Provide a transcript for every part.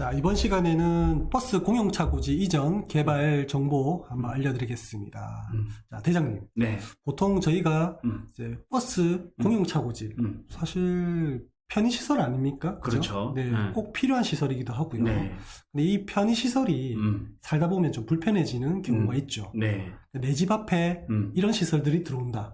자, 이번 시간에는 버스 공용차고지 이전 개발 정보 한번 알려드리겠습니다. 자, 대장님. 네. 보통 저희가 이제 버스 공용차고지 사실 편의시설 아닙니까? 그렇죠. 네, 꼭 필요한 시설이기도 하고요. 네. 근데 이 편의시설이 살다 보면 좀 불편해지는 경우가 있죠. 네. 내 집 앞에 이런 시설들이 들어온다.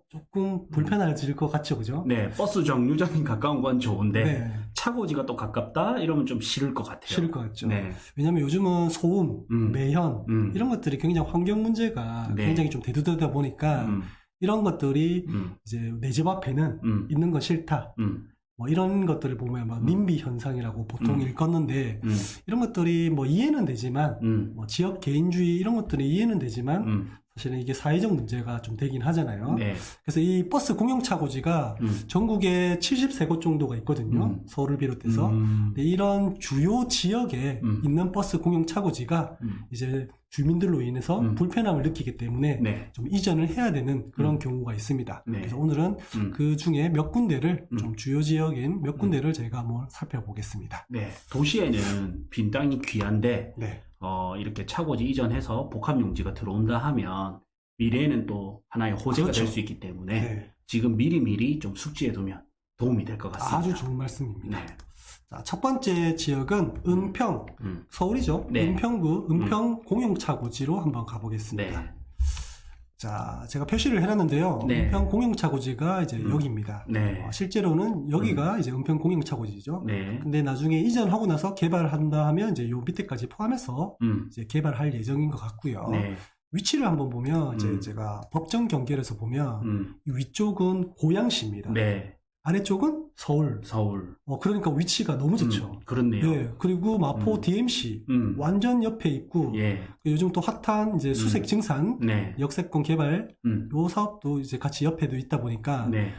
조금 불편해질 것 같죠, 그죠? 네. 버스 정류장이 가까운 건 좋은데 네. 차고지가 또 가깝다? 이러면 좀 싫을 것 같아요. 싫을 것 같죠. 네. 왜냐면 요즘은 소음, 매연 이런 것들이 굉장히 환경 문제가 네. 굉장히 좀 대두되다 보니까 이런 것들이 이제 내 집 앞에는 있는 건 싫다. 뭐 이런 것들을 보면 막 님비 현상이라고 보통 일컫는데 이런 것들이 뭐 이해는 되지만 뭐 지역 개인주의 이런 것들이 이해는 되지만 사실은 이게 사회적 문제가 좀 되긴 하잖아요. 네. 그래서 이 버스 공용차고지가 전국에 73곳 정도가 있거든요. 서울을 비롯해서. 근데 이런 주요 지역에 있는 버스 공용차고지가 이제 주민들로 인해서 불편함을 느끼기 때문에 네. 좀 이전을 해야 되는 그런 경우가 있습니다. 네. 그래서 오늘은 그 중에 몇 군데를 좀 주요 지역인 몇 군데를 저희가 한번 살펴보겠습니다. 네. 도시에는 빈 땅이 귀한데 네. 이렇게 차고지 이전해서 복합용지가 들어온다 하면 미래에는 또 하나의 호재가 그렇죠. 될 수 있기 때문에 네. 지금 미리미리 좀 숙지해두면 도움이 될 것 같습니다. 아주 좋은 말씀입니다. 네. 자, 첫 번째 지역은 은평, 서울이죠. 네. 은평구 은평 공용차고지로 한번 가보겠습니다. 네. 자, 제가 표시를 해놨는데요. 네. 은평 공용차고지가 이제 여기입니다. 네. 실제로는 여기가 이제 은평 공용차고지죠. 네. 근데 나중에 이전하고 나서 개발한다 하면 이제 요 밑에까지 포함해서 이제 개발할 예정인 것 같고요. 네. 위치를 한번 보면 이제 제가 법정 경계에서 보면 이 위쪽은 고양시입니다. 네. 아래쪽은 서울. 서울. 그러니까 위치가 너무 좋죠. 그렇네요. 네, 그리고 마포 DMC 완전 옆에 있고 예. 요즘 또 핫한 이제 수색 증산 네. 역세권 개발 요 사업도 이제 같이 옆에도 있다 보니까 네.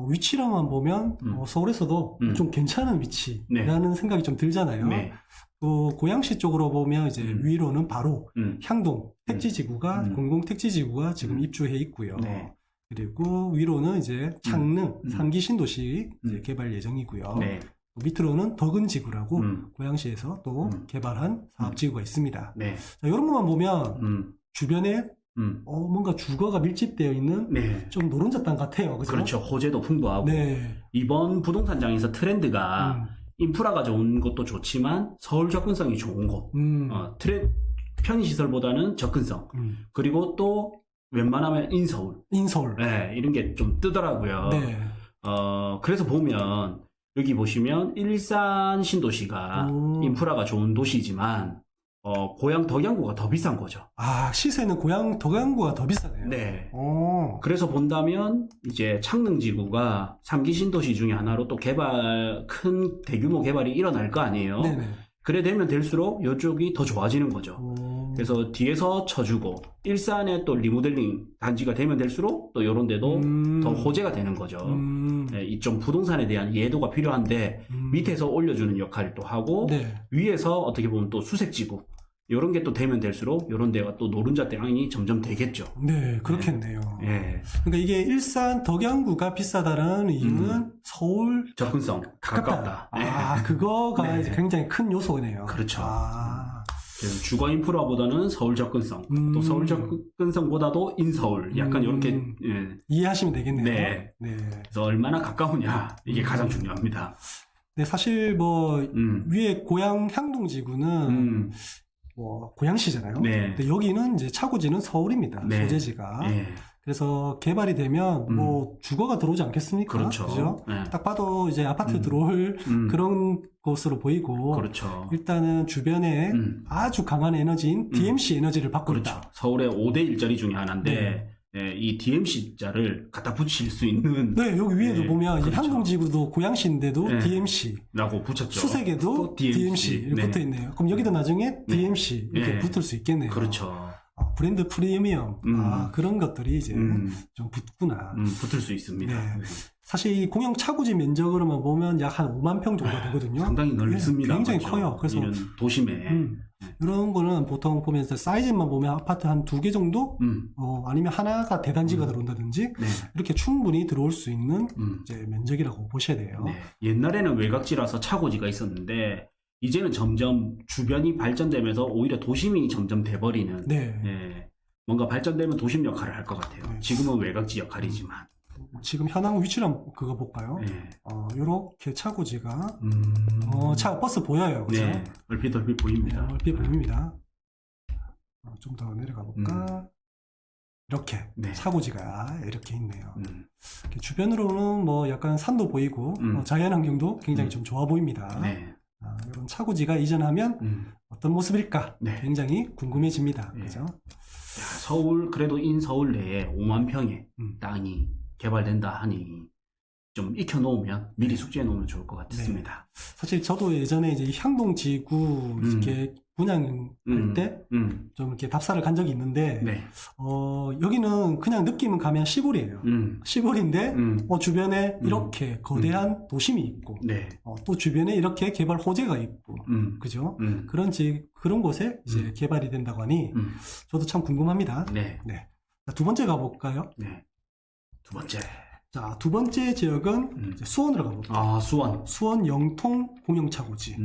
위치랑만 보면 서울에서도 좀 괜찮은 위치라는 생각이 좀 들잖아요. 네. 또 고양시 쪽으로 보면 이제 위로는 바로 향동 택지지구가 공공택지지구가 지금 입주해 있고요. 네. 그리고 위로는 이제 창릉 3기 신도시 이제 개발 예정이고요. 네. 밑으로는 덕은지구라고 고양시에서 또 개발한 사업지구가 있습니다. 네. 자, 이런 것만 보면 주변에 뭔가 주거가 밀집되어 있는 네. 좀 노른자 땅 같아요. 그죠? 그렇죠. 호재도 풍부하고. 네. 이번 부동산장에서 트렌드가 인프라가 좋은 것도 좋지만 서울 접근성이 좋은 곳. 편의시설보다는 접근성. 그리고 또 웬만하면 인서울. 네, 이런 게 좀 뜨더라고요. 네. 그래서 보면 여기 보시면 일산 신도시가 인프라가 좋은 도시지만 고양 덕양구가 더 비싼 거죠. 아, 시세는 고양 덕양구가 더 비싸네요. 네. 오. 그래서 본다면 이제 창릉지구가 3기 신도시 중에 하나로 또 큰 대규모 개발이 일어날 거 아니에요. 네네. 그래 되면 될수록 이쪽이 더 좋아지는 거죠. 오. 그래서 뒤에서 쳐주고 일산에 또 리모델링 단지가 되면 될수록 또 이런 데도 더 호재가 되는 거죠. 네, 이쪽 부동산에 대한 이해도가 필요한데 밑에서 올려주는 역할을 또 하고 네. 위에서 어떻게 보면 또 수색지구 이런 게 또 되면 될수록 이런 데가 또 노른자 땅이 점점 되겠죠. 네, 그렇겠네요. 예. 그러니까 이게 일산 덕양구가 비싸다라는 이유는 서울 접근성 가깝다. 아, 그거가 네. 이제 굉장히 큰 요소네요. 그렇죠. 아. 그래서 주거 인프라보다는 서울 접근성, 또 서울 접근성보다도 인서울, 약간 이렇게 예. 이해하시면 되겠네요. 네. 네. 그래서 얼마나 가까우냐 이게 가장 중요합니다. 네, 사실 뭐 위에 고양 향동지구는 뭐 고양시잖아요. 네. 근데 여기는 이제 차고지는 서울입니다. 네. 소재지가. 예. 그래서 개발이 되면 뭐 주거가 들어오지 않겠습니까? 그렇죠. 그죠? 네. 딱 봐도 이제 아파트 들어올 그런 곳으로 보이고 그렇죠. 일단은 주변에 아주 강한 에너지인 DMC 에너지를 받고 그렇죠. 있다. 서울의 5대 일자리 중에 하나인데 네. 예, 이 DMC자를 갖다 붙일 수 있는 네, 여기 위에도 네, 보면 이제 그렇죠. 항공지구도 고양시인데도 네. DMC, 라고 붙였죠. 수색에도 또 DMC 이렇게 네. 붙어 있네요. 그럼 여기도 나중에 DMC 이렇게 네. 붙을 수 있겠네요. 그렇죠. 브랜드 프리미엄 그런 것들이 이제 좀 붙구나. 붙을 수 있습니다. 네. 네. 사실 이 공영 차고지 면적으로만 보면 약 한 5만 평 정도 되거든요. 상당히 넓습니다. 네, 굉장히 맞죠? 커요. 그래서 이런 도심에 이런 거는 보통 보면 사이즈만 보면 아파트 한 2개 정도, 아니면 하나가 대단지가 들어온다든지 네. 이렇게 충분히 들어올 수 있는 이제 면적이라고 보셔야 돼요. 네. 옛날에는 외곽지라서 차고지가 있었는데 이제는 점점 주변이 발전되면서 오히려 도심이 점점 돼버리는 네. 예, 뭔가 발전되면 도심 역할을 할 것 같아요. 네. 지금은 외곽지 역할이지만. 지금 현황 위치랑 그거 볼까요? 네. 요렇게 차고지가 차 버스 보여요. 그죠? 네. 얼핏 보입니다. 네, 얼핏 보입니다. 좀 더 내려가 볼까? 이렇게 네. 차고지가 이렇게 있네요. 이렇게 주변으로는 뭐 약간 산도 보이고 자연환경도 굉장히 좀 좋아 보입니다. 네. 이런 차고지가 이전하면 어떤 모습일까 네. 굉장히 궁금해집니다. 네. 그죠? 야, 서울 그래도 인서울 내에 5만 평의 땅이 개발된다 하니 좀 익혀놓으면 미리 숙지해 놓으면 좋을 것 같습니다. 네. 사실 저도 예전에 이제 이 향동지구 이렇게 분양할 때 좀 이렇게 답사를 간 적이 있는데 네. 여기는 그냥 느낌은 가면 시골이에요. 시골인데 주변에 이렇게 거대한 도심이 있고 네. 또 주변에 이렇게 개발 호재가 있고 그죠? 그런 곳에 이제 개발이 된다고 하니 저도 참 궁금합니다. 네. 네. 자, 두 번째 가볼까요? 네. 두 번째. 자, 두 번째 지역은 이제 수원으로 가볼게요. 아, 수원. 수원 영통 공영차고지.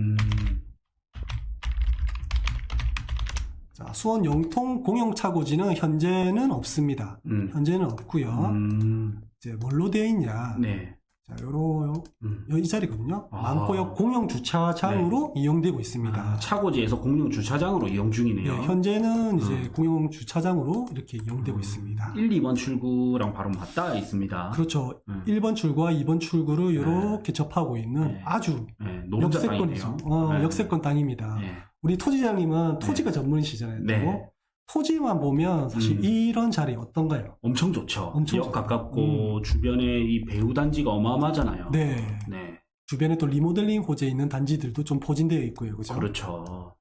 자, 수원 영통 공영차고지는 현재는 없습니다. 현재는 없고요. 이제 뭘로 되어 있냐? 네. 자, 이 자리거든요. 아. 만고역 공영주차장으로 이용되고 있습니다. 아, 차고지에서 공용 주차장으로 이용 중이네요. 네, 현재는 이제 공영주차장으로 이렇게 이용되고 있습니다. 1, 2번 출구랑 바로 맞닿아 있습니다. 그렇죠. 1번 출구와 2번 출구를 이렇게 접하고 있는 아주 노른자 역세권이죠. 땅이네요. 역세권 땅입니다. 네. 우리 토지장님은 토지가 전문이시잖아요. 또. 네. 토지만 보면 사실 이런 자리 어떤가요? 엄청 좋죠. 엄청 역 가깝고 주변에 이 배후 단지가 어마어마하잖아요. 네. 네. 주변에 또 리모델링 호재 있는 단지들도 좀 포진되어 있고요. 그죠? 그렇죠.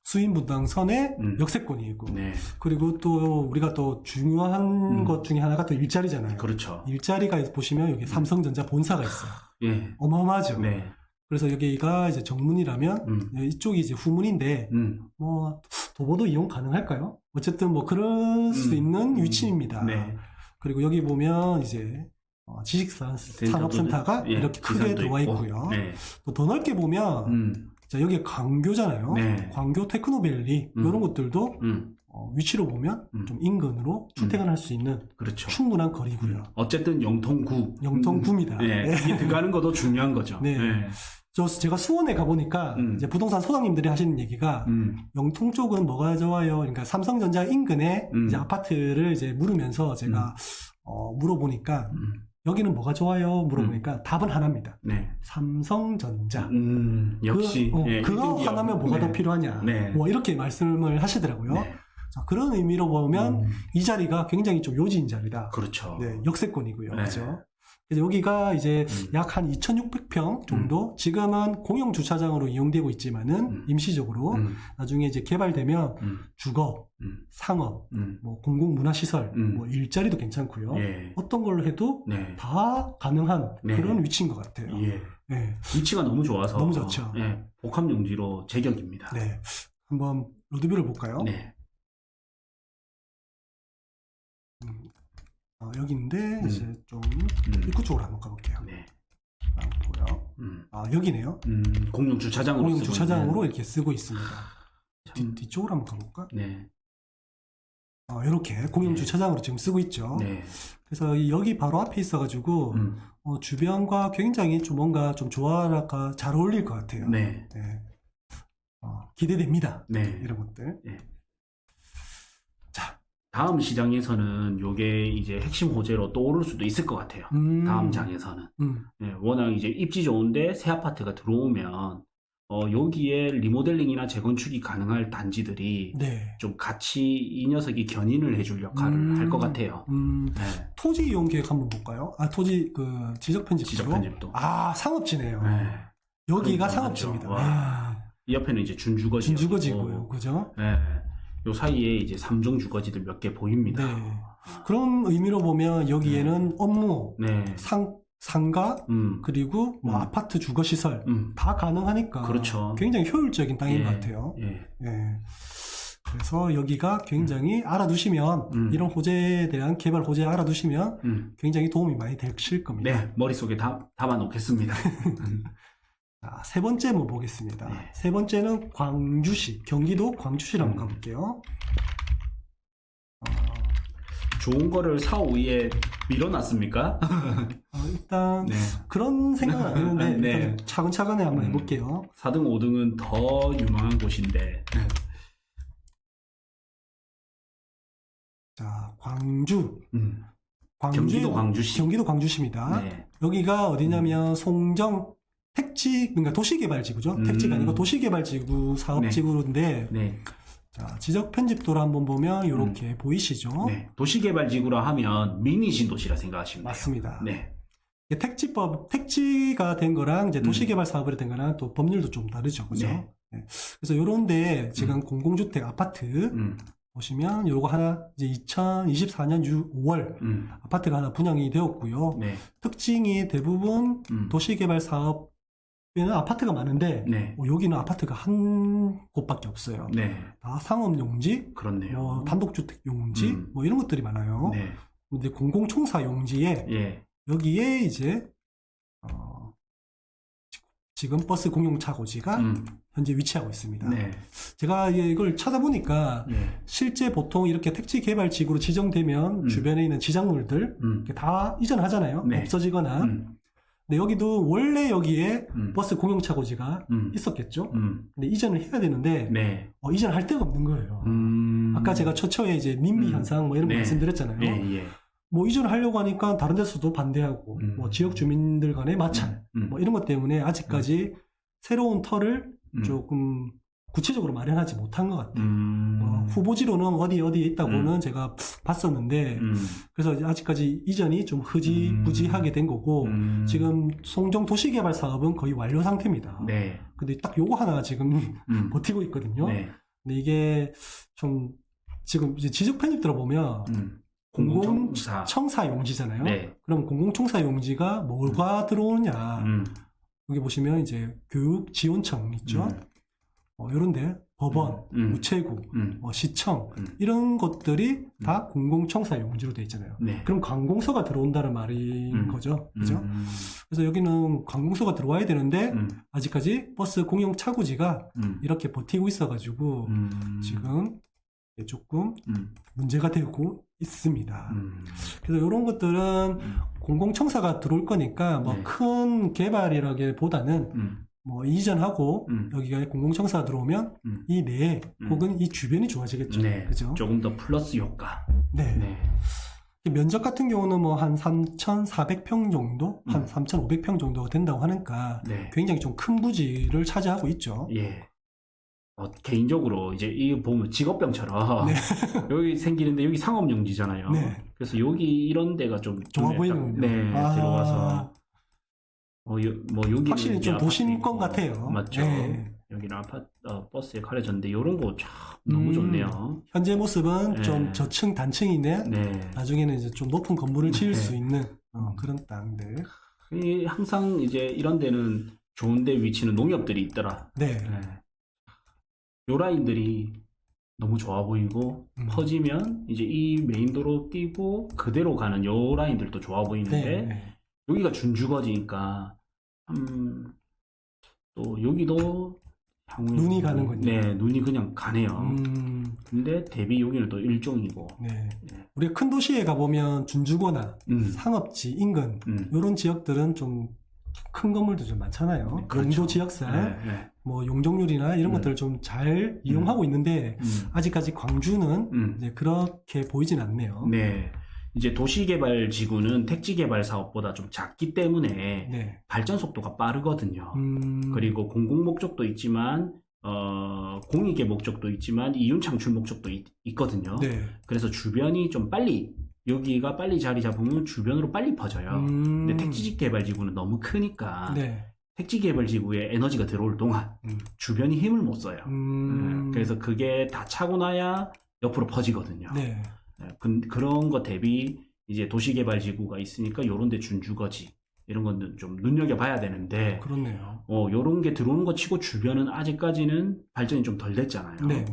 수인분당선에 역세권이 있고 네. 그리고 또 우리가 또 중요한 것 중에 하나가 또 일자리잖아요. 그렇죠. 일자리가 보시면 여기 삼성전자 본사가 있어요. 예. 어마어마하죠. 네. 그래서 여기가 이제 정문이라면 이쪽이 이제 후문인데 뭐 도보도 이용 가능할까요? 어쨌든 뭐 그럴 수 있는 위치입니다. 네. 그리고 여기 보면 이제 지식산업센터가 이렇게 크게 들어와 있고요. 네. 또 더 넓게 보면 자, 여기 광교잖아요. 네. 광교 테크노밸리 이런 것들도 위치로 보면 좀 인근으로 출퇴근할 수 있는 그렇죠. 충분한 거리고요. 어쨌든 영통구입니다. 네. 네. 이게 들어가는 것도 중요한 거죠. 네. 네. 제가 수원에 가보니까 이제 부동산 소장님들이 하시는 얘기가 영통 쪽은 뭐가 좋아요? 그러니까 삼성전자 인근에 이제 아파트를 이제 물으면서 제가 물어보니까 여기는 뭐가 좋아요? 물어보니까 답은 하나입니다. 네. 삼성전자. 역시 그거 하나면 뭐가 더 필요하냐? 네. 뭐 이렇게 말씀을 하시더라고요. 네. 자, 그런 의미로 보면 이 자리가 굉장히 좀 요지인 자리다. 그렇죠. 네, 역세권이고요. 네. 그렇죠. 그래서 여기가 이제 약 한 2,600평 정도 지금은 공영 주차장으로 이용되고 있지만은 임시적으로 나중에 이제 개발되면 주거, 상업, 뭐 공공문화시설, 뭐 일자리도 괜찮고요. 예. 어떤 걸로 해도 네. 다 가능한 그런 위치인 것 같아요. 예. 네. 위치가 너무 좋아서 너무 좋죠. 예. 복합용지로 제격입니다. 네. 한번 로드뷰를 볼까요? 네. 여기인데 이제 좀 입구 쪽으로 한번 가볼게요. 네. 보여. 여기네요. 공용 주차장으로 공용 쓰고 주차장으로 있는. 이렇게 쓰고 있습니다. 뒤쪽으로 한번 가볼까? 네. 이렇게 공용 네. 주차장으로 지금 쓰고 있죠. 네. 그래서 여기 바로 앞에 있어가지고 주변과 굉장히 좀 뭔가 좀 조화가 잘 어울릴 것 같아요. 네. 네. 기대됩니다. 네. 이런 것들. 네. 자, 다음 시장에서는 요게 이제 핵심 호재로 떠오를 수도 있을 것 같아요. 다음 장에서는. 네, 워낙 이제 입지 좋은데 새 아파트가 들어오면 여기에 리모델링이나 재건축이 가능할 단지들이 네. 좀 같이 이 녀석이 견인을 해줄 역할을 할 것 같아요. 네. 토지 이용 계획 한번 볼까요? 토지 지적 편집도. 지적 편집도. 상업지네요. 네. 여기가 상업지입니다. 와. 이 옆에는 이제 준주거지. 준주거지고요. 그죠? 네. 요 사이에 이제 3종 주거지들 몇 개 보입니다. 네. 그런 의미로 보면 여기에는 업무, 네. 상가, 그리고 뭐 아파트 주거시설 다 가능하니까 그렇죠. 굉장히 효율적인 땅인 예. 것 같아요. 예. 예. 그래서 여기가 굉장히 알아두시면 이런 호재에 대한 개발 호재 알아두시면 굉장히 도움이 많이 되실 겁니다. 네, 머릿속에 담아 놓겠습니다. 자, 세 번째 한번 보겠습니다. 네. 세 번째는 광주시, 경기도 광주시로 한번 가볼게요. 좋은 거를 4, 5위에 밀어놨습니까? 일단 네. 그런 생각은 안 했는데 네. 일단 차근차근히 한번 해볼게요. 4등, 5등은 더 유망한 곳인데. 자, 광주. 경기도 광주시. 경기도 광주시입니다. 네. 여기가 어디냐면 송정 택지, 그러니까 도시개발지구죠. 택지가 아니고 도시개발지구 사업지구인데, 네. 자, 지적 편집도를 한번 보면 이렇게 보이시죠? 네. 도시개발지구라 하면 미니 신도시라 생각하시면 돼요. 맞습니다. 네. 이게 택지가 된 거랑 이제 도시개발 사업으로 된 거랑 또 법률도 좀 다르죠. 그죠? 네. 네. 그래서 요런데 지금 공공주택 아파트 보시면 요거 하나 이제 2024년 5월 아파트가 하나 분양이 되었고요. 네. 특징이 대부분 도시개발 사업에는 아파트가 많은데 네. 여기는 아파트가 한 곳밖에 없어요. 네. 다 상업용지, 그렇네요. 뭐 단독주택 용지, 뭐 이런 것들이 많아요. 네. 근데 공공청사 용지에 예. 여기에 이제 지금 버스 공용차고지가 현재 위치하고 있습니다. 네. 제가 이걸 찾아보니까 네. 실제 보통 이렇게 택지 개발 지구로 지정되면 주변에 있는 지작물들 이렇게 다 이전하잖아요. 네. 없어지거나. 근데 여기도 원래 여기에 버스 공용차고지가 있었겠죠. 근데 이전을 해야 되는데 네. 이전할 데가 없는 거예요. 아까 제가 처처에 이제 민비 현상 뭐 이런 거 네. 말씀드렸잖아요. 예. 뭐 이전을 하려고 하니까 다른 데서도 반대하고 뭐 지역 주민들 간의 마찰 뭐 이런 것 때문에 아직까지 새로운 터를 조금 구체적으로 마련하지 못한 것 같아요. 후보지로는 어디에 있다고는 제가 봤었는데 그래서 아직까지 이전이 좀 흐지부지하게 된 거고 지금 송정 도시개발 사업은 거의 완료 상태입니다. 네. 근데 딱 요거 하나 지금 버티고 있거든요. 네. 근데 이게 좀 지금 이제 지적 편집 들어보면 공공청사 용지잖아요. 네. 그럼 공공청사 용지가 뭐가 들어오느냐. 여기 보시면 이제 교육지원청 있죠. 이런데 법원, 우체국, 시청 이런 것들이 다 공공청사 용지로 되어 있잖아요. 네. 그럼 관공서가 들어온다는 말인 거죠. 그죠? 그래서 여기는 관공서가 들어와야 되는데 아직까지 버스 공용 차구지가 이렇게 버티고 있어가지고 지금 조금 문제가 되고 있습니다. 그래서 이런 것들은 공공청사가 들어올 거니까 뭐 큰 개발이라기보다는 뭐 이전하고 여기가 공공청사가 들어오면 이 내에 혹은 이 주변이 좋아지겠죠. 네. 그죠? 조금 더 플러스 효과. 네. 네. 면적 같은 경우는 뭐 한 3,400평 정도, 한 3,500평 정도 된다고 하니까 네. 굉장히 좀 큰 부지를 차지하고 있죠. 예. 개인적으로 이제 이 보면 직업병처럼 네. 여기 생기는데 여기 상업용지잖아요. 네. 그래서 여기 이런 데가 좀 좋아 눈에 보이는군요. 네, 들어와서 뭐 여기는 확실히 좀 도심권 같아요. 맞죠. 네. 여기는 버스에 가려졌는데 이런 거 참 너무 좋네요. 현재 모습은 네. 좀 저층 단층인데 네. 나중에는 이제 좀 높은 건물을 지을 네. 수 있는 그런 땅들. 항상 이제 이런 데는 좋은데 위치는 농협들이 있더라. 네. 네. 요 라인들이 너무 좋아 보이고 퍼지면 이제 이 메인도로 뛰고 그대로 가는 요 라인들도 좋아 보이는데 네. 여기가 준주거지니까 또 여기도 향후에 눈이 가는군요. 네, 눈이 그냥 가네요. 근데 대비 여기는 또 일종이고. 네. 우리가 큰 도시에 가보면 준주거나 상업지, 인근 이런 지역들은 좀 큰 건물도 좀 많잖아요. 그렇죠. 용도 지역살, 뭐 용적률이나 이런 것들을 좀 잘 이용하고 있는데 아직까지 광주는 이제 그렇게 보이진 않네요. 네. 이제 도시개발지구는 택지개발 사업보다 좀 작기 때문에 네. 발전 속도가 빠르거든요. 그리고 공공 목적도 있지만 공익의 목적도 있지만 이윤 창출 목적도 있거든요. 네. 그래서 주변이 좀 빨리 여기가 빨리 자리 잡으면 주변으로 빨리 퍼져요. 근데 택지개발지구는 너무 크니까 네. 택지개발지구에 에너지가 들어올 동안 주변이 힘을 못 써요. 그래서 그게 다 차고 나야 옆으로 퍼지거든요. 네. 그런 거 대비 이제 도시개발지구가 있으니까 요런 데 준주거지 이런 건 좀 눈여겨봐야 되는데 그렇네요. 요런 게 들어오는 거 치고 주변은 아직까지는 발전이 좀 덜 됐잖아요. 네.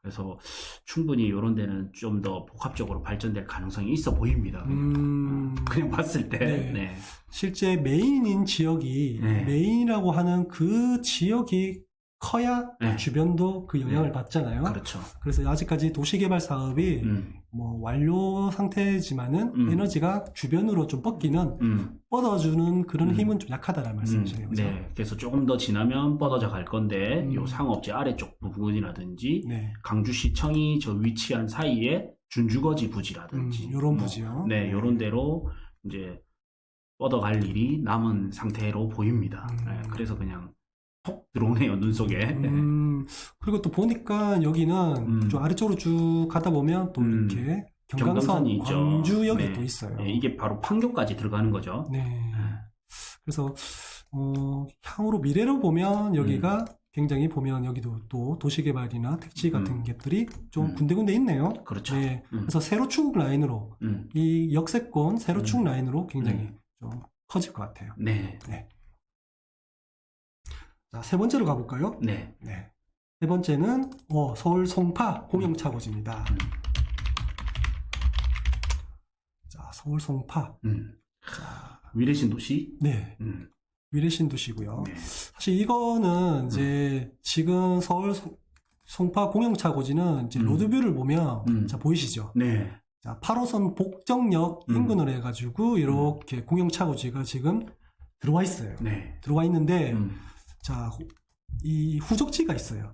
그래서 충분히 이런 데는 좀 더 복합적으로 발전될 가능성이 있어 보입니다. 그냥 봤을 때. 네. 네. 실제 메인인 지역이 네. 메인이라고 하는 그 지역이 커야 네. 주변도 그 영향을 네. 받잖아요. 그렇죠. 그래서 아직까지 도시개발 사업이 뭐 완료 상태지만은 에너지가 주변으로 좀 뻗어주는 그런 힘은 좀 약하다라는 말씀이시네요. 그죠? 네. 그래서 조금 더 지나면 뻗어져 갈 건데 요 상업지 아래쪽 부분이라든지 네. 강주시청이 저 위치한 사이에 준주거지 부지라든지 요런 부지요. 네, 요런 데로 이제 뻗어갈 일이 남은 상태로 보입니다. 네, 그래서 그냥 톡 들어오네요, 눈 속에. 그리고 또 보니까 여기는 좀 아래쪽으로 쭉 가다 보면 또 이렇게 경강선, 경강선이 있죠. 광주역이 네. 또 있어요. 네, 이게 바로 판교까지 들어가는 거죠. 네. 그래서 향후로 미래로 보면 여기가 굉장히 보면 여기도 또 도시개발이나 택지 같은 것들이 좀 군데군데 있네요. 그렇죠. 네. 그래서 세로축 라인으로 이 역세권 세로축 라인으로 굉장히 좀 커질 것 같아요. 네. 네. 자, 세 번째로 가볼까요? 네. 네. 세 번째는 서울 송파 공영차고지입니다. 자, 서울 송파. 자, 위례신도시. 네. 위례신도시고요. 네. 사실 이거는 이제 지금 서울 송파 공영차고지는 이제 로드뷰를 보면 자 보이시죠? 네. 자, 8호선 복정역 인근으로 해가지고 이렇게 공영차고지가 지금 들어와 있어요. 네. 들어와 있는데 자, 이 후적지가 있어요.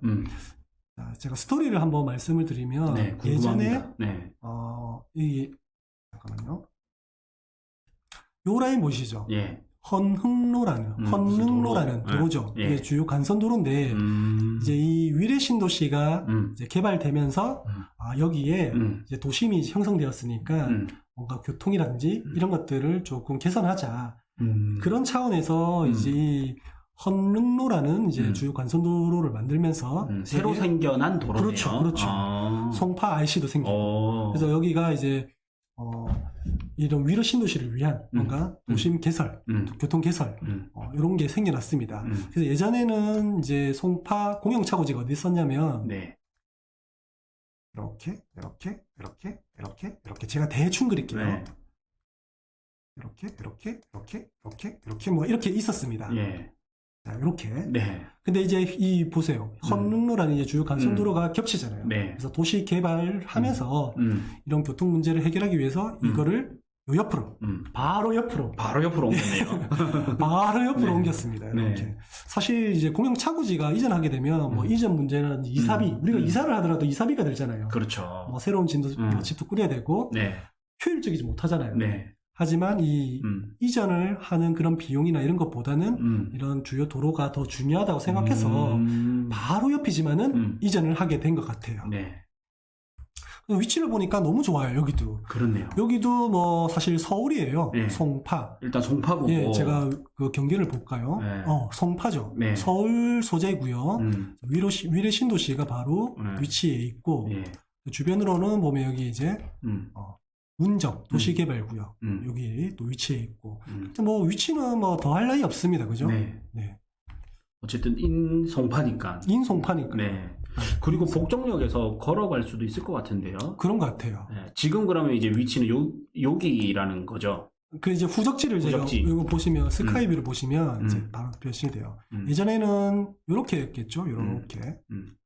자, 제가 스토리를 한번 말씀을 드리면 네, 예전에 네. 이 잠깐만요. 요 라인 보이시죠? 예. 헌흥로라는 도로. 도로죠. 예. 이게 주요 간선도로인데 이제 이 위례신도시가 이제 개발되면서 여기에 이제 도심이 형성되었으니까 뭔가 교통이라든지 이런 것들을 조금 개선하자. 그런 차원에서 이제 이 헌릉로라는 이제 주요 간선도로를 만들면서 새로 생겨난 도로네요. 그렇죠, 그렇죠. 송파 IC도 생기고. 그래서 여기가 이제 이런 위로 신도시를 위한 뭔가 도심 개설, 교통 개설 이런 게 생겨났습니다. 그래서 예전에는 이제 송파 공영차고지가 어디 있었냐면 네. 이렇게 제가 대충 그릴게요. 네. 이렇게 뭐 이렇게 있었습니다. 예. 자, 이렇게. 네. 근데 이제 이 보세요. 헌릉로라는 이제 주요 간선도로가 겹치잖아요. 네. 그래서 도시 개발하면서 이런 교통 문제를 해결하기 위해서 이거를 요 옆으로 바로 옆으로 옮겼네요. 바로 옆으로 네. 옮겼습니다. 이렇게. 네. 사실 이제 공영차고지가 이전하게 되면 뭐 이전 문제는 이사비 우리가 이사를 하더라도 이사비가 들잖아요. 그렇죠. 뭐 새로운 집도 꾸려야 되고 네. 효율적이지 못하잖아요. 네. 하지만 이 이전을 하는 그런 비용이나 이런 것보다는 이런 주요 도로가 더 중요하다고 생각해서 바로 옆이지만은 이전을 하게 된 것 같아요. 네. 위치를 보니까 너무 좋아요. 여기도. 그렇네요. 여기도 뭐 사실 서울이에요. 네. 송파. 일단 송파고. 예, 제가 그 경계를 볼까요? 네. 송파죠. 네. 서울 소재고요. 위례 신도시가 바로 위치에 있고 예. 주변으로는 보면 여기 이제 운정 도시개발구역 여기 또 위치에 있고 뭐 위치는 뭐 더 할 나위 없습니다. 그죠? 네. 네. 어쨌든 인송파니까. 인송파니까. 네. 그리고 복정역에서 걸어갈 수도 있을 것 같은데요. 그런 것 같아요. 네. 지금 그러면 이제 위치는 여기라는 거죠. 그 이제 후적지를 후적지. 제가 이거 보시면 스카이뷰를 보시면 이제 바로 표시가 돼요. 예전에는 요렇게 했겠죠. 요렇게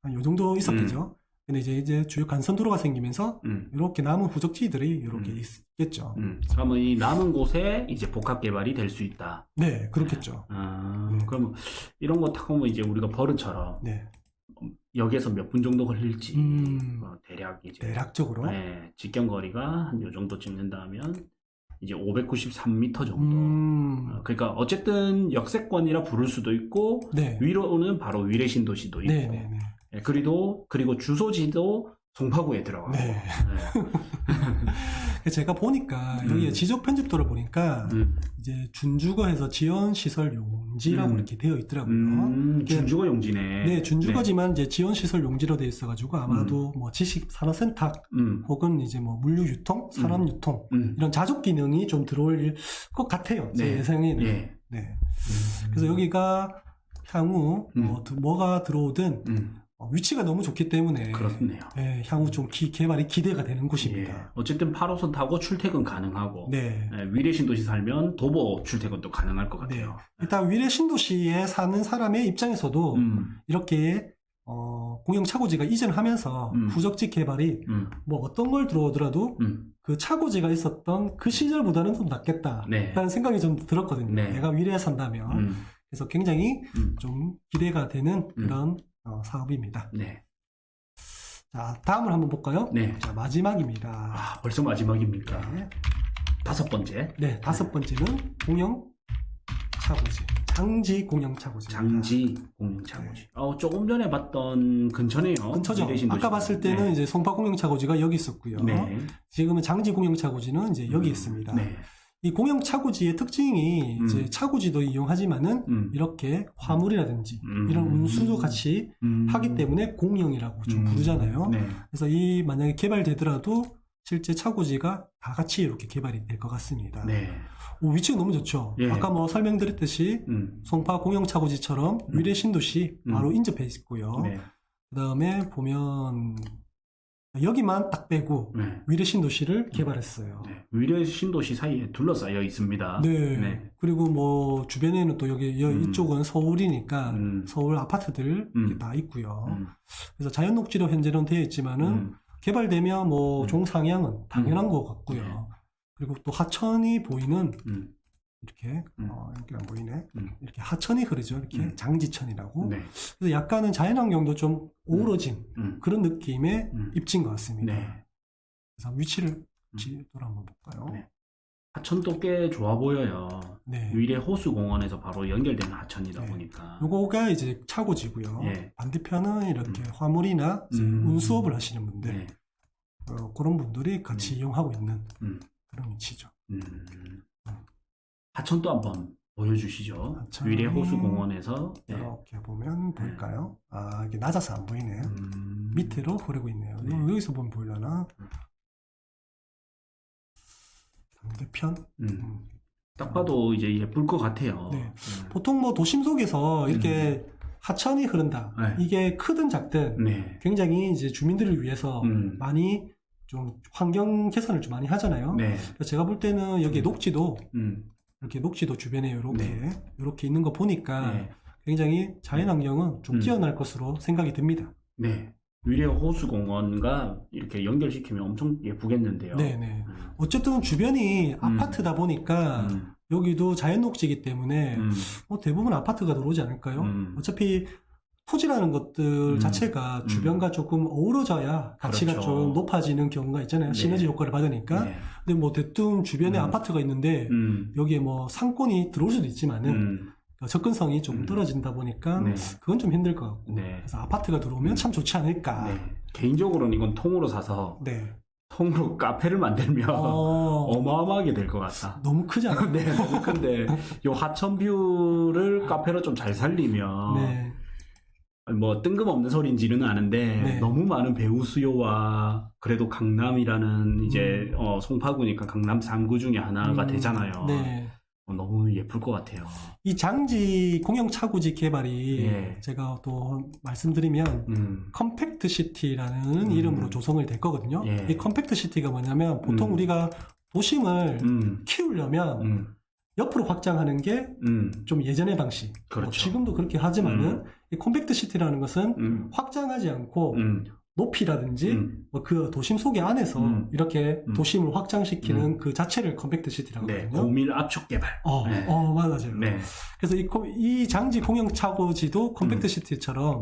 한 요 정도 있었겠죠. 근데 이제 주요 간선도로가 생기면서 이렇게 남은 후적지들이 이렇게 있겠죠. 그러면 이 남은 곳에 이제 복합 개발이 될 수 있다. 네, 그렇겠죠. 네. 그러면 이런 거 타고 보면 이제 우리가 버릇처럼 네. 역에서 몇 분 정도 걸릴지 대략 이제 대략적으로 네, 직경 거리가 한 요 정도 찍는다면 이제 593m 정도. 그러니까 어쨌든 역세권이라 부를 수도 있고 네. 위로는 바로 위례신도시도 있고. 네. 네, 그리고 주소지도 송파구에 들어가고. 네. 제가 보니까 여기 지적 편집도를 보니까 이제 준주거에서 지원시설 용지라고 이렇게 되어 있더라고요. 준주거 용지네. 네, 준주거지만 이제 지원시설 용지로 되어 있어가지고 아마도 뭐 지식산업센터 혹은 이제 뭐 물류유통, 산업유통 이런 자족 기능이 좀 들어올 것 같아요. 제 예상에는. 네. 네. 그래서 여기가 향후 뭐가 들어오든 위치가 너무 좋기 때문에 그렇네요. 예, 향후 좀 개발이 기대가 되는 곳입니다. 예. 어쨌든 8호선 타고 출퇴근 가능하고 네. 예, 위례 신도시 살면 도보 출퇴근도 가능할 것 같아요. 일단 위례 신도시에 사는 사람의 입장에서도 이렇게 공영 차고지가 이전하면서 부적지 개발이 뭐 어떤 걸 들어오더라도 그 차고지가 있었던 그 시절보다는 좀 낫겠다라는 네. 생각이 좀 들었거든요. 네. 내가 위례에 산다면. 그래서 굉장히 좀 기대가 되는 그런 사업입니다. 네. 자, 다음을 한번 볼까요? 네. 자, 마지막입니다. 아, 벌써 마지막입니까? 네. 5번째. 네, 5번째는 공영 차고지. 장지 공영 차고지. 장지 공영 차고지. 조금 전에 봤던 근처네요. 근처죠. 위례 신도시. 아까 봤을 때는 네. 이제 송파 공영 차고지가 여기 있었고요. 네. 지금은 장지 공영 차고지는 이제 여기 있습니다. 네. 이 공영 차고지의 특징이 이제 차고지도 이용하지만은 이렇게 화물이라든지 이런 운수도 같이 하기 때문에 공영이라고 좀 부르잖아요. 네. 그래서 이 만약에 개발되더라도 실제 차고지가 다 같이 이렇게 개발이 될 것 같습니다. 네. 오, 위치가 너무 좋죠. 예. 아까 뭐 설명드렸듯이 송파 공영 차고지처럼 위례 신도시 바로 인접해 있고요. 네. 그 다음에 보면 여기만 딱 빼고 네. 위례 신도시를 개발했어요. 네. 위례 신도시 사이에 둘러싸여 있습니다. 네. 네. 그리고 뭐 주변에는 또 여기 이쪽은 서울이니까 서울 아파트들 이렇게 다 있고요. 그래서 자연 녹지로 현재는 되어 있지만은 개발되면 뭐 종상향은 당연한 것 같고요. 네. 그리고 또 하천이 보이는 이렇게 여기 안 보이네. 이렇게 하천이 흐르죠. 이렇게 장지천이라고. 네. 그래서 약간은 자연환경도 좀 어우러진 그런 느낌의 입지인 것 같습니다. 네. 그래서 위치를 지도를 한번 볼까요? 네. 하천도 꽤 좋아 보여요. 네. 위례 호수공원에서 바로 연결되는 하천이다 보니까. 요거가 이제 차고지고요. 예. 반대편은 이렇게 화물이나 이제 운수업을 하시는 분들, 네. 그런 분들이 같이 이용하고 있는 그런 위치죠. 하천도 한번 보여주시죠. 하천이 위례 호수공원에서. 네. 이렇게 보면 보일까요? 아, 이게 낮아서 안 보이네요. 밑으로 흐르고 있네요. 네. 여기서 보면 보이려나? 반대편? 딱 봐도 이제 예쁠 것 같아요. 네. 보통 뭐 도심 속에서 이렇게 하천이 흐른다. 네. 이게 크든 작든 네. 굉장히 이제 주민들을 위해서 많이 좀 환경 개선을 좀 많이 하잖아요. 네. 그래서 제가 볼 때는 여기 녹지도 이렇게 녹지도 주변에 이렇게 있는 거 보니까 네. 굉장히 자연환경은 좀 뛰어날 것으로 생각이 듭니다. 네. 위례 호수공원과 이렇게 연결시키면 엄청 예쁘겠는데요. 네네. 어쨌든 주변이 아파트다 보니까 여기도 자연 녹지이기 때문에 뭐 대부분 아파트가 들어오지 않을까요? 어차피 토지라는 것들 자체가 주변과 조금 어우러져야 가치가 그렇죠. 좀 높아지는 경우가 있잖아요. 네. 시너지 효과를 받으니까. 네. 근데 뭐 대뜸 주변에 아파트가 있는데 여기에 뭐 상권이 들어올 수도 있지만은 접근성이 좀 떨어진다 보니까 네. 그건 좀 힘들 것 같고. 네. 그래서 아파트가 들어오면 참 좋지 않을까. 네. 개인적으로는 이건 통으로 사서 네. 통으로 카페를 만들면 어마어마하게 될 것 같다. 너무 크지 않아요? 네, 너무 큰데 요 하천뷰를 카페로 좀 잘 살리면 네. 뭐 뜬금없는 소리인지는 아는데 네. 너무 많은 배우 수요와 그래도 강남이라는 이제 송파구니까 강남 3구 중에 하나가 되잖아요. 네. 너무 예쁠 것 같아요. 이 장지 공영 차고지 개발이 예. 제가 또 말씀드리면 컴팩트 시티라는 이름으로 조성을 될 거거든요. 예. 이 컴팩트 시티가 뭐냐면 보통 우리가 도심을 키우려면 옆으로 확장하는 게 좀 예전의 방식. 그렇죠. 뭐 지금도 그렇게 하지만은 이 컴팩트 시티라는 것은 확장하지 않고 높이라든지 뭐 그 도심 속의 안에서 이렇게 도심을 확장시키는 그 자체를 컴팩트 시티라고 네, 하거든요. 고밀 압축 개발. 네. 맞아요. 네. 그래서 이 장지 공영 차고지도 컴팩트 시티처럼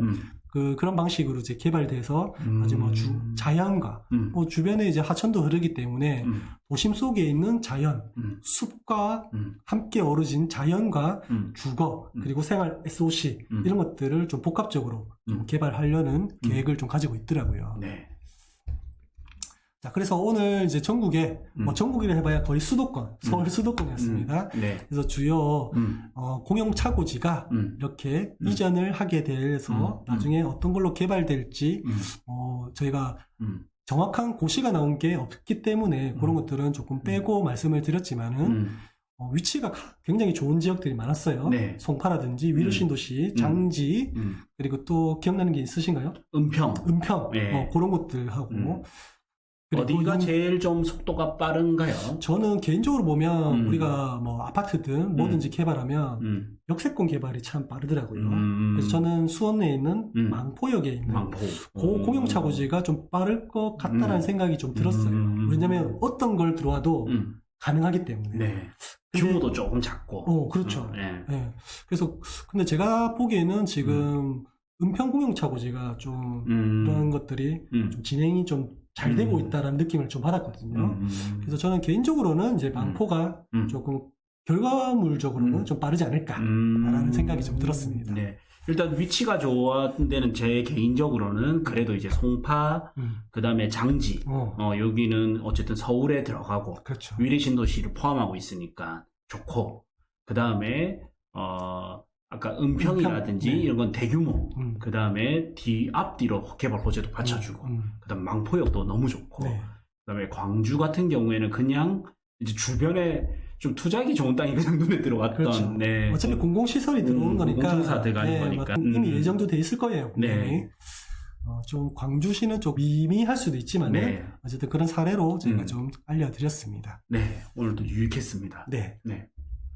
그런 방식으로 이제 개발돼서 아주 뭐 자연과 뭐 주변에 이제 하천도 흐르기 때문에 도심 속에 있는 자연, 숲과 함께 어우러진 자연과 주거 그리고 생활 SOC 이런 것들을 좀 복합적으로 좀 개발하려는 계획을 좀 가지고 있더라고요. 네. 자, 그래서 오늘 이제 전국에, 뭐 전국이라 해봐야 거의 수도권, 서울 수도권이었습니다. 네. 그래서 주요, 공영 차고지가 이렇게 이전을 하게 돼서 나중에 어떤 걸로 개발될지, 저희가 정확한 고시가 나온 게 없기 때문에 그런 것들은 조금 빼고 말씀을 드렸지만은, 위치가 굉장히 좋은 지역들이 많았어요. 네. 송파라든지 위르신도시, 장지, 그리고 또 기억나는 게 있으신가요? 은평. 네. 그런 곳들하고. 어디가 제일 좀 속도가 빠른가요? 저는 개인적으로 보면 우리가 뭐 아파트든 뭐든지 개발하면 역세권 개발이 참 빠르더라고요. 그래서 저는 수원에 있는 망포역에 있는 공용차고지가 좀 빠를 것 같다라는 생각이 좀 들었어요. 왜냐면 어떤 걸 들어와도 가능하기 때문에. 네. 규모도 조금 작고. 그렇죠. 네. 그래서 근데 제가 보기에는 지금 은평 공용차고지가 좀 이런 것들이 좀 진행이 좀 잘 되고 있다라는 느낌을 좀 받았거든요. 그래서 저는 개인적으로는 이제 망포가 조금 결과물적으로는 좀 빠르지 않을까라는 생각이 좀 들었습니다. 네. 일단 위치가 좋은 데는 제 개인적으로는 그래도 이제 송파, 그 다음에 장지, 여기는 어쨌든 서울에 들어가고, 그렇죠. 위례신도시를 포함하고 있으니까 좋고, 그 다음에, 아까 은평이라든지 네. 이런 건 대규모, 그 다음에 앞뒤로 개발 호재도 받쳐주고, 그 다음 망포역도 너무 좋고, 네. 그 다음에 광주 같은 경우에는 그냥 이제 주변에 좀 투자하기 좋은 땅이 그냥 눈에 들어왔던. 그렇죠. 네. 어차피 공공시설이 들어오는 거니까. 공공청사 들어가는 거니까. 이미 예정도 돼 있을 거예요. 네. 좀 광주시는 좀 미미할 수도 있지만 네. 어쨌든 그런 사례로 저희가 좀 알려드렸습니다. 네. 오늘도 유익했습니다. 네. 네.